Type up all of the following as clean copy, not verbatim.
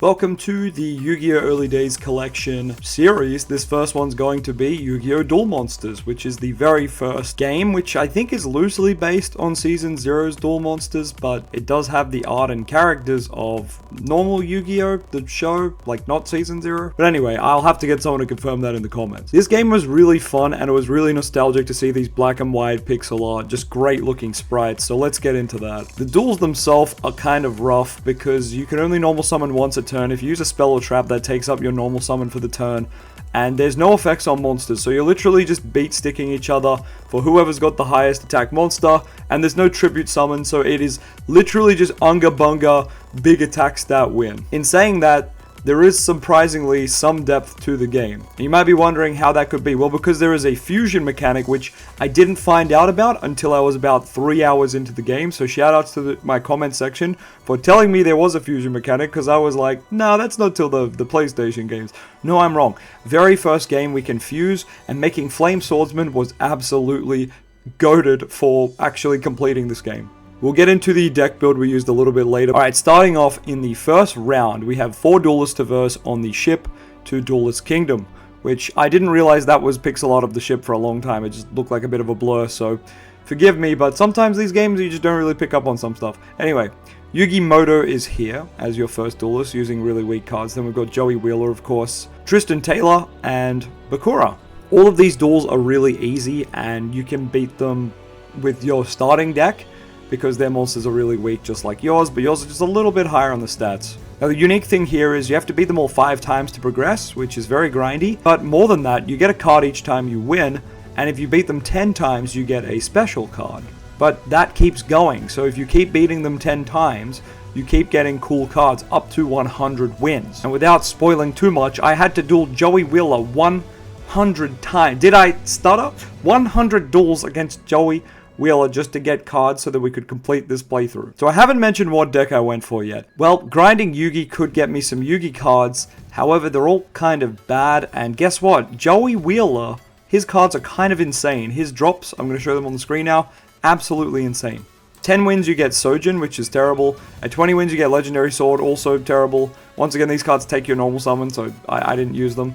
Welcome to the Yu-Gi-Oh! Early Days Collection series. This first one's going to be Yu-Gi-Oh! Duel Monsters, which is the very first game, which I think is loosely based on Season 0's Duel Monsters, but it does have the art and characters of normal Yu-Gi-Oh! The show, like not Season 0. But anyway, I'll have to get someone to confirm that in the comments. This game was really fun, and it was really nostalgic to see these black and white pixel art, just great looking sprites, so let's get into that. The duels themselves are kind of rough, because you can only normal summon once a turn. If you use a spell or trap, that takes up your normal summon for the turn, and there's no effects on monsters, so you're literally just beat sticking each other for whoever's got the highest attack monster, and there's no tribute summon, so it is literally just unga bunga big attack stat win. In saying that, there is surprisingly some depth to the game. And you might be wondering how that could be. Well, because there is a fusion mechanic, which I didn't find out about until I was about 3 hours into the game. So shout outs to my comment section for telling me there was a fusion mechanic, because I was like, nah, that's not till the PlayStation games. No, I'm wrong. Very first game we can fuse, and making Flame Swordsman was absolutely goated for actually completing this game. We'll get into the deck build we used a little bit later. Alright, starting off in the first round, we have 4 duelists to verse on the ship to Duelist Kingdom, which I didn't realize that was pixel art of the ship for a long time. It just looked like a bit of a blur, so forgive me, but sometimes these games you just don't really pick up on some stuff. Anyway, Yugi Moto is here as your first duelist using really weak cards. Then we've got Joey Wheeler, of course, Tristan Taylor, and Bakura. All of these duels are really easy, and you can beat them with your starting deck, because their monsters are really weak just like yours, but yours are just a little bit higher on the stats. Now the unique thing here is you have to beat them all 5 times to progress, which is very grindy, but more than that, you get a card each time you win, and if you beat them 10 times, you get a special card. But that keeps going, so if you keep beating them 10 times, you keep getting cool cards up to 100 wins. And without spoiling too much, I had to duel Joey Wheeler 100 times. Did I stutter? 100 duels against Joey Wheeler just to get cards so that we could complete this playthrough. So I haven't mentioned what deck I went for yet. Well, grinding Yugi could get me some Yugi cards, however they're all kind of bad, and guess what? Joey Wheeler, his cards are kind of insane. His drops, I'm going to show them on the screen now, absolutely insane. 10 wins you get Sojin, which is terrible. At 20 wins you get Legendary Sword, also terrible. Once again, these cards take your normal summon, so I didn't use them.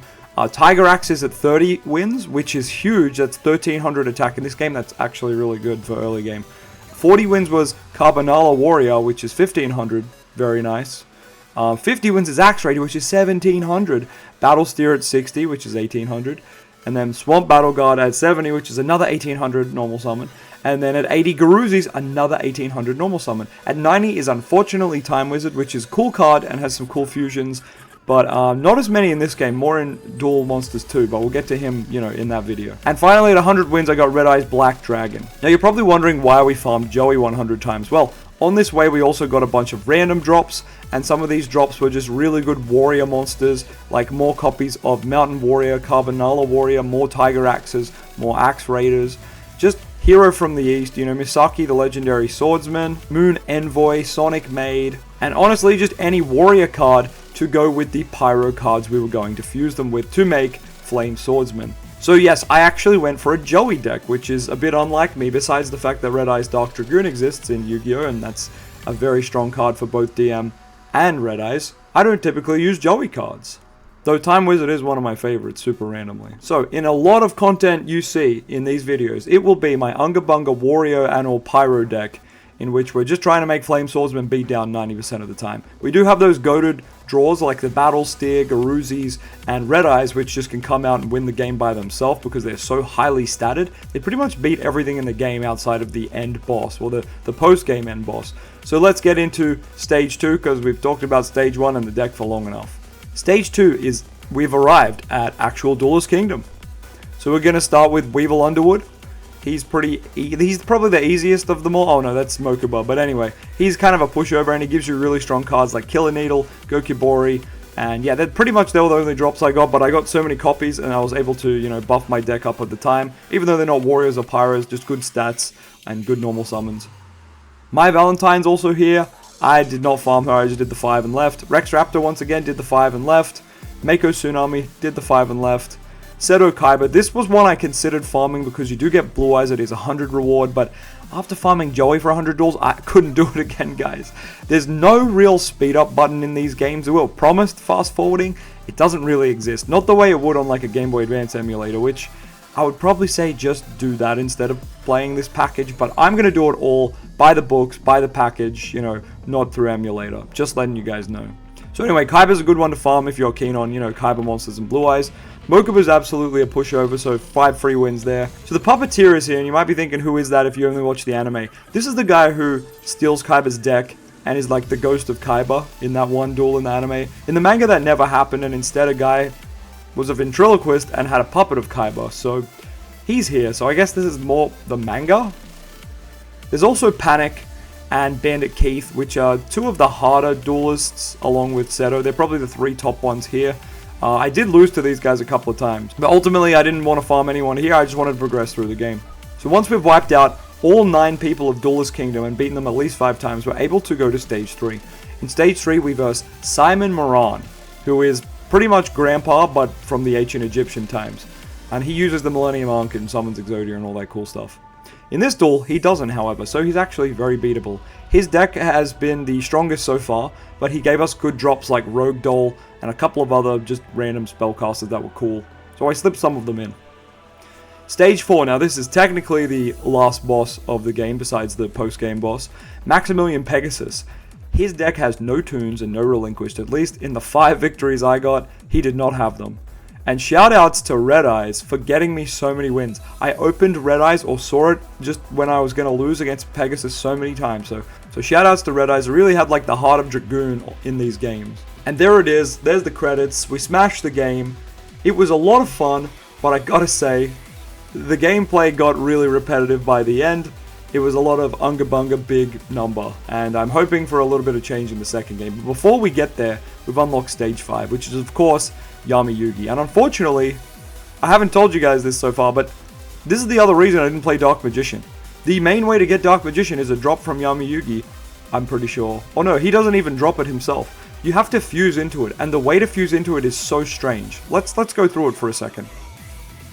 Tiger Axe is at 30 wins, which is huge. That's 1300 attack in this game. That's actually really good for early game. 40 wins was Carbonala Warrior, which is 1500. Very nice. 50 wins is Axe Raider, which is 1700. Battle Steer at 60, which is 1800. And then Swamp Battle Guard at 70, which is another 1800 normal summon. And then at 80, Garuzi's another 1800 normal summon. At 90 is unfortunately Time Wizard, which is a cool card and has some cool fusions. But not as many in this game, more in Duel Monsters 2, but we'll get to him, in that video. And finally, at 100 wins, I got Red Eye's Black Dragon. Now, you're probably wondering why we farmed Joey 100 times. Well, on this way, we also got a bunch of random drops, and some of these drops were just really good warrior monsters, like more copies of Mountain Warrior, Carbonala Warrior, more Tiger Axes, more Axe Raiders, just Hero from the East, Misaki the Legendary Swordsman, Moon Envoy, Sonic Maid, and honestly, just any warrior card to go with the pyro cards we were going to fuse them with to make Flame Swordsman. So yes, I actually went for a Joey deck, which is a bit unlike me, besides the fact that Red Eye's Dark Dragoon exists in Yu-Gi-Oh! And that's a very strong card for both DM and Red Eyes. I don't typically use Joey cards, though Time Wizard is one of my favorites super randomly. So in a lot of content you see in these videos, it will be my Unga Bunga Warrior and or Pyro deck, in which we're just trying to make Flame Swordsman beat down 90% of the time. We do have those goated draws like the Battle Steer, Garuzi's, and Red Eyes, which just can come out and win the game by themselves because they're so highly statted. They pretty much beat everything in the game outside of the end boss, or the post-game end boss. So let's get into Stage 2, because we've talked about Stage 1 and the deck for long enough. Stage 2 is, we've arrived at actual Duelist Kingdom. So we're going to start with Weevil Underwood. He's probably the easiest of them all. Oh no, that's Mokuba. But anyway, he's kind of a pushover, and he gives you really strong cards like Killer Needle, Gokibori, and yeah, they were the only drops I got, but I got so many copies, and I was able to, buff my deck up at the time. Even though they're not warriors or pyros, just good stats and good normal summons. My Valentine's also here. I did not farm her, I just did the 5 and left. Rex Raptor once again did the 5 and left. Mako Tsunami did the 5 and left. Seto Kaiba. This was one I considered farming because you do get Blue Eyes. It is 100 reward, but after farming Joey for 100 duels, I couldn't do it again, guys. There's no real speed up button in these games. It will promised fast forwarding. It doesn't really exist. Not the way it would on like a Game Boy Advance emulator, which I would probably say just do that instead of playing this package. But I'm going to do it all by the books, by the package, you know, not through emulator. Just letting you guys know. So anyway, Kaiba's a good one to farm if you're keen on, you know, Kaiba monsters and Blue Eyes. Mokuba's absolutely a pushover, so 5 free wins there. So the Puppeteer is here, and you might be thinking, who is that if you only watch the anime? This is the guy who steals Kaiba's deck and is like the ghost of Kaiba in that one duel in the anime. In the manga, that never happened, and instead a guy was a ventriloquist and had a puppet of Kaiba. So he's here, so I guess this is more the manga. There's also Panic and Bandit Keith, which are 2 of the harder duelists along with Seto. They're probably the 3 top ones here. I did lose to these guys a couple of times, but ultimately I didn't want to farm anyone here. I just wanted to progress through the game. So once we've wiped out all 9 people of Duelist Kingdom and beaten them at least 5 times, we're able to go to stage 3. In stage 3 we verse Simon Moran, who is pretty much Grandpa but from the ancient Egyptian times, and he uses the Millennium Ankh and summons Exodia and all that cool stuff. In this duel, he doesn't, however, so he's actually very beatable. His deck has been the strongest so far, but he gave us good drops like Rogue Doll and a couple of other just random spellcasters that were cool, so I slipped some of them in. Stage 4, now this is technically the last boss of the game besides the post-game boss, Maximilian Pegasus. His deck has no tunes and no relinquished, at least in the 5 victories I got, he did not have them. And shoutouts to Red Eyes for getting me so many wins. I opened Red Eyes or saw it just when I was going to lose against Pegasus so many times. So shoutouts to Red Eyes. I really had like the heart of Dragoon in these games. And there it is. There's the credits. We smashed the game. It was a lot of fun, but I gotta say, the gameplay got really repetitive by the end. It was a lot of unga bunga big number, and I'm hoping for a little bit of change in the second game. But before we get there, we've unlocked stage 5, which is of course Yami Yugi. And unfortunately, I haven't told you guys this so far, but this is the other reason I didn't play Dark Magician. The main way to get Dark Magician is a drop from Yami Yugi, I'm pretty sure. Oh no, he doesn't even drop it himself. You have to fuse into it, and the way to fuse into it is so strange. Let's go through it for a second.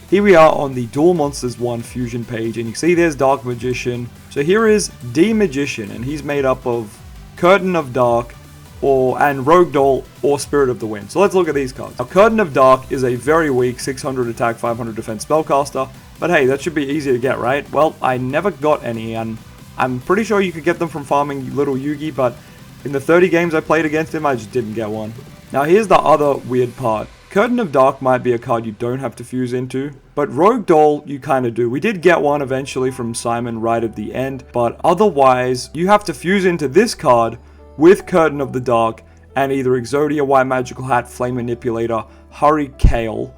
Here we are on the Duel Monsters 1 fusion page, and you see there's Dark Magician. So here is D Magician, and he's made up of Curtain of Dark, and Rogue Doll or Spirit of the Wind. So let's look at these cards. Now, Curtain of Dark is a very weak 600 attack, 500 defense spellcaster, but hey, that should be easy to get, right? Well, I never got any, and I'm pretty sure you could get them from farming Little Yugi, but in the 30 games I played against him, I just didn't get one. Now here's the other weird part. Curtain of Dark might be a card you don't have to fuse into, but Rogue Doll you kind of do. We did get one eventually from Simon right at the end, but otherwise you have to fuse into this card with Curtain of the Dark and either Exodia, White Magical Hat, Flame Manipulator, Hurry Kale,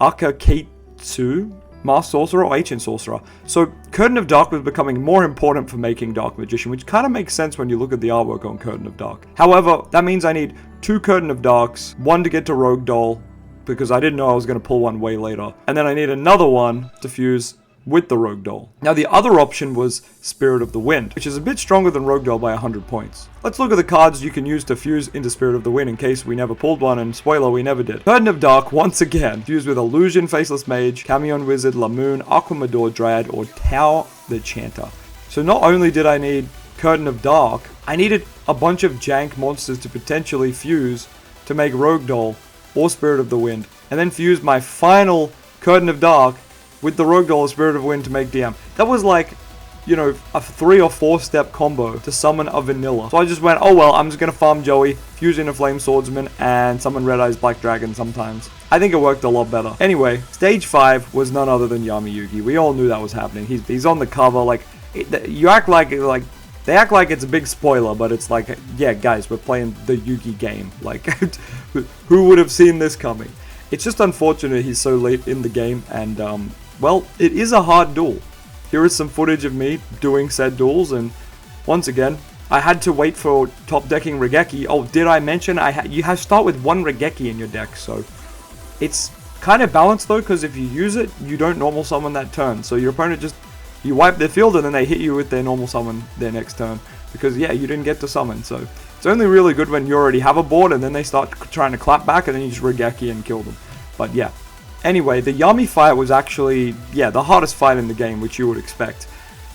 Akakitsu, Masked Sorcerer, or Ancient Sorcerer. So Curtain of Dark was becoming more important for making Dark Magician, which kind of makes sense when you look at the artwork on Curtain of Dark. However, that means I need 2 Curtain of Darks, 1 to get to Rogue Doll, because I didn't know I was going to pull one way later, and then I need another one to fuse with the Rogue Doll. Now the other option was Spirit of the Wind, which is a bit stronger than Rogue Doll by 100 points. Let's look at the cards you can use to fuse into Spirit of the Wind in case we never pulled one, and spoiler, we never did. Curtain of Dark, once again, fused with Illusion, Faceless Mage, Camion Wizard, Lamoon, Aquamador Dryad, or Tau the Chanter. So not only did I need Curtain of Dark, I needed a bunch of jank monsters to potentially fuse to make Rogue Doll or Spirit of the Wind, and then fuse my final Curtain of Dark with the Rogue Doll or Spirit of Wind to make DM. That was like, you know, a 3 or 4 step combo to summon a vanilla. So I just went, oh well, I'm just gonna farm Joey, fuse in a Flame Swordsman, and summon Red Eyes Black Dragon sometimes. I think it worked a lot better. Anyway, stage 5 was none other than Yami Yugi. We all knew that was happening. He's on the cover, like, you act like, they act like it's a big spoiler, but it's like, yeah guys, we're playing the Yugi game. Like, who would have seen this coming? It's just unfortunate he's so late in the game, and well, it is a hard duel. Here is some footage of me doing said duels, and once again, I had to wait for top decking Regeki. Oh, did I mention you have to start with 1 Regeki in your deck, so it's kind of balanced though, because if you use it, you don't normal summon that turn. So your opponent just, you wipe their field and then they hit you with their normal summon their next turn, because yeah, you didn't get to summon. So it's only really good when you already have a board and then they start trying to clap back and then you just Regeki and kill them. But yeah, Anyway, the Yami fight was actually, yeah, the hardest fight in the game, which you would expect.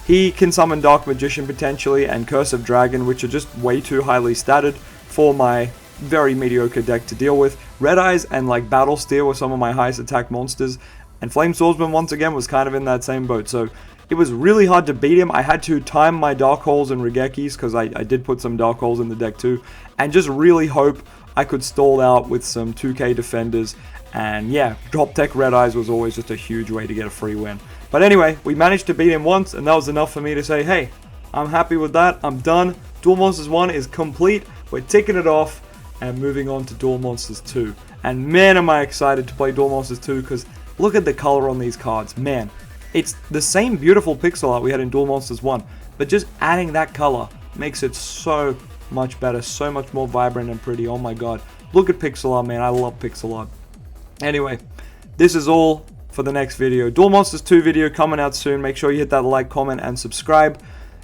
He can summon Dark Magician potentially and Curse of Dragon, which are just way too highly statted for my very mediocre deck to deal with. Red Eyes and like Battle Steer were some of my highest attack monsters, and Flame Swordsman once again was kind of in that same boat, so it was really hard to beat him. I had to time my Dark Holes and Regekis, because I did put some Dark Holes in the deck too, and just really hope I could stall out with some 2k defenders. And yeah, drop tech Red Eyes was always just a huge way to get a free win. But anyway, we managed to beat him once, and that was enough for me to say, hey, I'm happy with that, I'm done. Duel Monsters 1 is complete, we're ticking it off, and moving on to Duel Monsters 2. And man, am I excited to play Duel Monsters 2, because look at the color on these cards, man. It's the same beautiful pixel art we had in Duel Monsters 1, but just adding that color makes it so much better, so much more vibrant and pretty. Oh my god, look at pixel art, man, I love pixel art. Anyway, this is all for the next video. Duel Monsters 2 video coming out soon. Make sure you hit that like, comment, and subscribe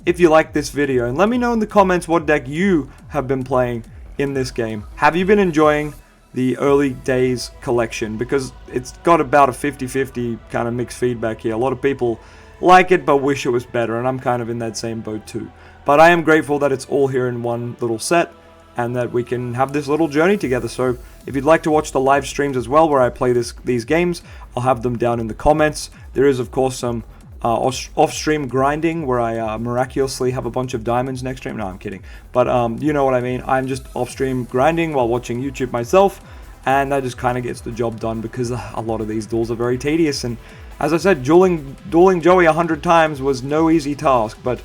if you like this video. And let me know in the comments what deck you have been playing in this game. Have you been enjoying the early days collection? Because it's got about a 50-50 kind of mixed feedback here. A lot of people like it but wish it was better, and I'm kind of in that same boat too. But I am grateful that it's all here in one little set, and that we can have this little journey together. So if you'd like to watch the live streams as well where I play these games, I'll have them down in the comments. There is of course some off-stream grinding where I miraculously have a bunch of diamonds next stream. No, I'm kidding. But you know what I mean. I'm just off-stream grinding while watching YouTube myself, and that just kind of gets the job done because a lot of these duels are very tedious. And as I said, dueling Joey 100 times was no easy task, but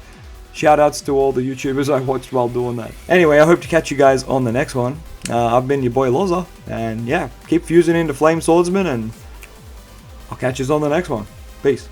shoutouts to all the YouTubers I watched while doing that. Anyway, I hope to catch you guys on the next one. I've been your boy LOZA, and yeah, keep fusing into Flame Swordsman, and I'll catch you on the next one. Peace.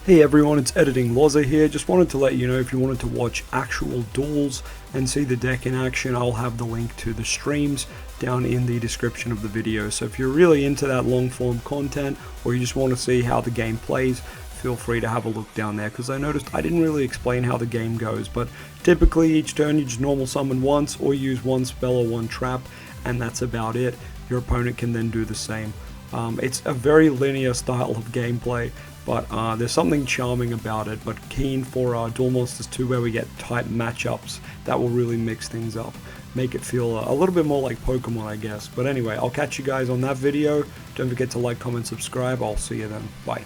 Hey everyone, it's Editing LOZA here. Just wanted to let you know if you wanted to watch actual duels and see the deck in action, I'll have the link to the streams down in the description of the video. So if you're really into that long form content, or you just want to see how the game plays, feel free to have a look down there, because I noticed I didn't really explain how the game goes, but typically each turn you just normal summon once or use one spell or one trap, and that's about it. Your opponent can then do the same. It's a very linear style of gameplay, but there's something charming about it. But keen for Duel Monsters 2 where we get tight matchups that will really mix things up, make it feel a little bit more like Pokemon, I guess. But anyway, I'll catch you guys on that video. Don't forget to like, comment, subscribe. I'll see you then. Bye.